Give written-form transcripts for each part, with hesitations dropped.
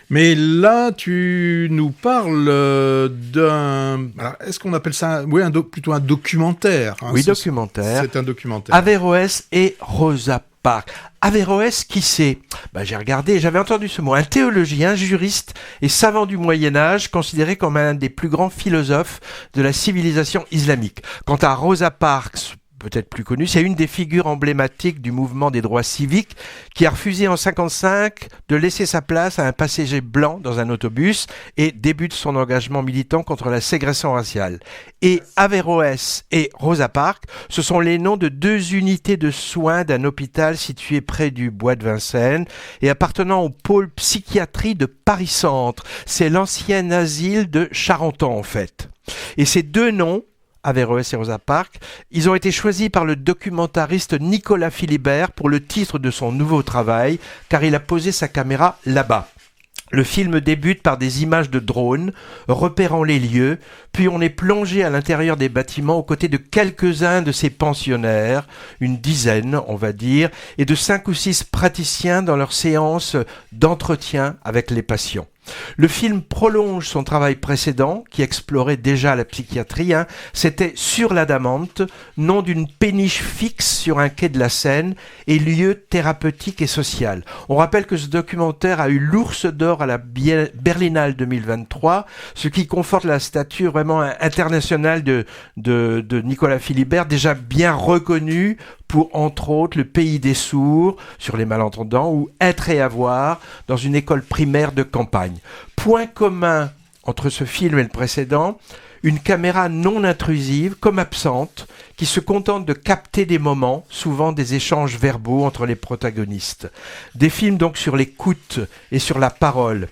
Mais là, tu nous parles d'un... Alors, est-ce qu'on appelle ça plutôt un documentaire, hein, Oui, documentaire. C'est un documentaire. Averroès et Rosa Parks. Averroès, qui c'est ? J'ai regardé, j'avais entendu ce mot. Un théologien, juriste et savant du Moyen-Âge, considéré comme un des plus grands philosophes de la civilisation islamique. Quant à Rosa Parks, peut-être plus connue, c'est une des figures emblématiques du mouvement des droits civiques qui a refusé en 1955 de laisser sa place à un passager blanc dans un autobus et débute son engagement militant contre la ségrégation raciale. Et Averroès et Rosa Parks, ce sont les noms de deux unités de soins d'un hôpital situé près du bois de Vincennes et appartenant au pôle psychiatrie de Paris-Centre. C'est l'ancien asile de Charenton en fait. Et ces deux noms, Averroès et Rosa Parks, ils ont été choisis par le documentariste Nicolas Philibert pour le titre de son nouveau travail, car il a posé sa caméra là-bas. Le film débute par des images de drones, repérant les lieux, puis on est plongé à l'intérieur des bâtiments aux côtés de quelques-uns de ces pensionnaires, une dizaine on va dire, et de 5 ou 6 praticiens dans leurs séances d'entretien avec les patients. Le film prolonge son travail précédent, qui explorait déjà la psychiatrie. C'était Sur l'Adamante, nom d'une péniche fixe sur un quai de la Seine et lieu thérapeutique et social. On rappelle que ce documentaire a eu l'Ours d'Or à la Berlinale 2023, ce qui conforte la stature vraiment internationale de Nicolas Philibert, déjà bien reconnu pour, entre autres, Le Pays des sourds, sur les malentendants, ou Être et avoir, dans une école primaire de campagne. Point commun entre ce film et le précédent, une caméra non intrusive, comme absente, qui se contente de capter des moments, souvent des échanges verbaux entre les protagonistes. Des films donc sur l'écoute et sur la parole.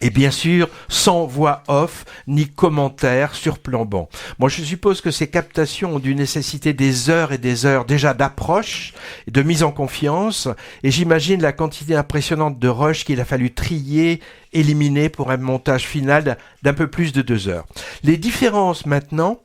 Et bien sûr, sans voix off, ni commentaires surplombants. Moi, je suppose que ces captations ont dû nécessiter des heures et des heures déjà d'approche, de mise en confiance, et j'imagine la quantité impressionnante de rush qu'il a fallu trier, éliminer pour un montage final d'un peu plus de 2 heures. Les différences maintenant,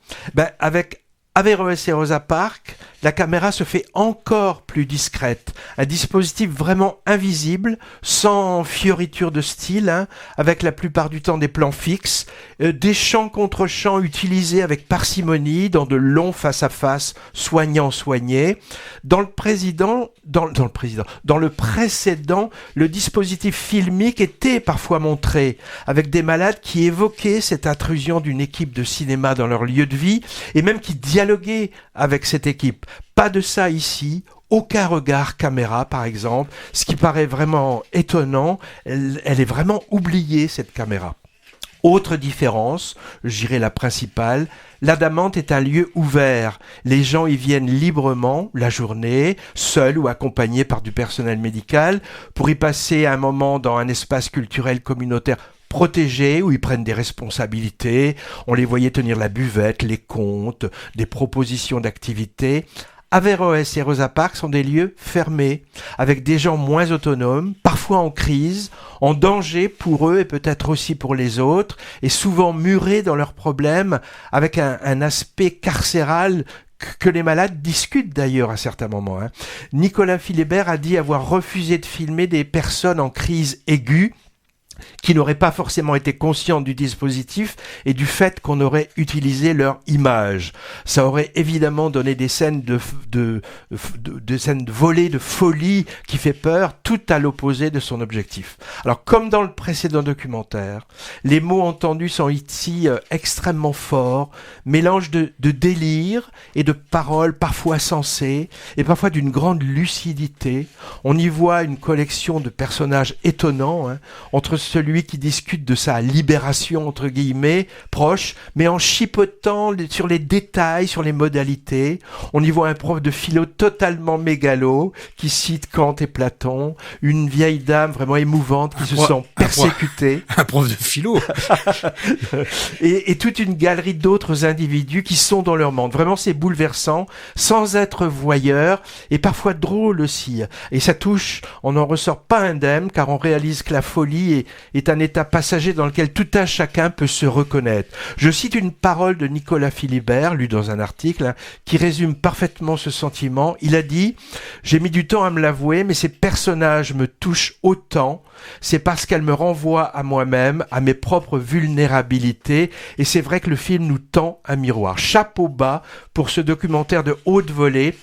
avec Averroès et Rosa Parks, la caméra se fait encore plus discrète. Un dispositif vraiment invisible, sans fioriture de style, avec la plupart du temps des plans fixes, des champs contre champs utilisés avec parcimonie dans de longs face-à-face soignants-soignés. Dans le précédent, le dispositif filmique était parfois montré, avec des malades qui évoquaient cette intrusion d'une équipe de cinéma dans leur lieu de vie, et même qui dialoguaient avec cette équipe. Pas de ça ici, aucun regard caméra par exemple, ce qui paraît vraiment étonnant, elle est vraiment oubliée cette caméra. Autre différence, je dirais la principale, l'Adamante est un lieu ouvert. Les gens y viennent librement la journée, seuls ou accompagnés par du personnel médical, pour y passer un moment dans un espace culturel communautaire protégés, où ils prennent des responsabilités. On les voyait tenir la buvette, les comptes, des propositions d'activités. Averroès et Rosa Parks sont des lieux fermés, avec des gens moins autonomes, parfois en crise, en danger pour eux et peut-être aussi pour les autres, et souvent murés dans leurs problèmes, avec un aspect carcéral que les malades discutent d'ailleurs à certains moments. Nicolas Philibert a dit avoir refusé de filmer des personnes en crise aiguë, qui n'auraient pas forcément été conscients du dispositif et du fait qu'on aurait utilisé leur image. Ça aurait évidemment donné des scènes de scènes volées, de folie qui fait peur, tout à l'opposé de son objectif. Alors, comme dans le précédent documentaire, les mots entendus sont ici extrêmement forts, mélange de délire et de paroles parfois sensées et parfois d'une grande lucidité. On y voit une collection de personnages étonnants, entre celui qui discute de sa libération, entre guillemets, proche, mais en chipotant sur les détails, sur les modalités. On y voit un prof de philo totalement mégalo, qui cite Kant et Platon, une vieille dame vraiment émouvante qui se sent persécutée. Un prof de philo. et toute une galerie d'autres individus qui sont dans leur monde. Vraiment, c'est bouleversant, sans être voyeur, et parfois drôle aussi. Et ça touche, on n'en ressort pas indemne, car on réalise que la folie est est un état passager dans lequel tout un chacun peut se reconnaître. Je cite une parole de Nicolas Philibert, lue dans un article, qui résume parfaitement ce sentiment. Il a dit « J'ai mis du temps à me l'avouer, mais ces personnages me touchent autant. C'est parce qu'elles me renvoient à moi-même, à mes propres vulnérabilités. Et c'est vrai que le film nous tend un miroir. » Chapeau bas pour ce documentaire de haute volée.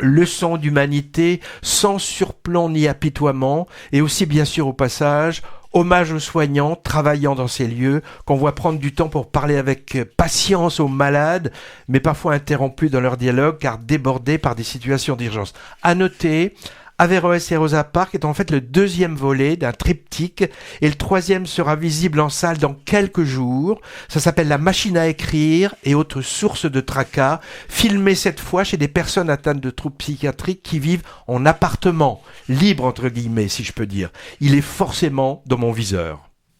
Leçon d'humanité sans surplomb ni apitoiement, et aussi bien sûr au passage, hommage aux soignants travaillant dans ces lieux, qu'on voit prendre du temps pour parler avec patience aux malades, mais parfois interrompus dans leur dialogue car débordés par des situations d'urgence. À noter, Averroès et Rosa Parks est en fait le deuxième volet d'un triptyque et le troisième sera visible en salle dans quelques jours. Ça s'appelle La machine à écrire et autres sources de tracas, filmé cette fois chez des personnes atteintes de troubles psychiatriques qui vivent en appartement, libre entre guillemets si je peux dire. Il est forcément dans mon viseur.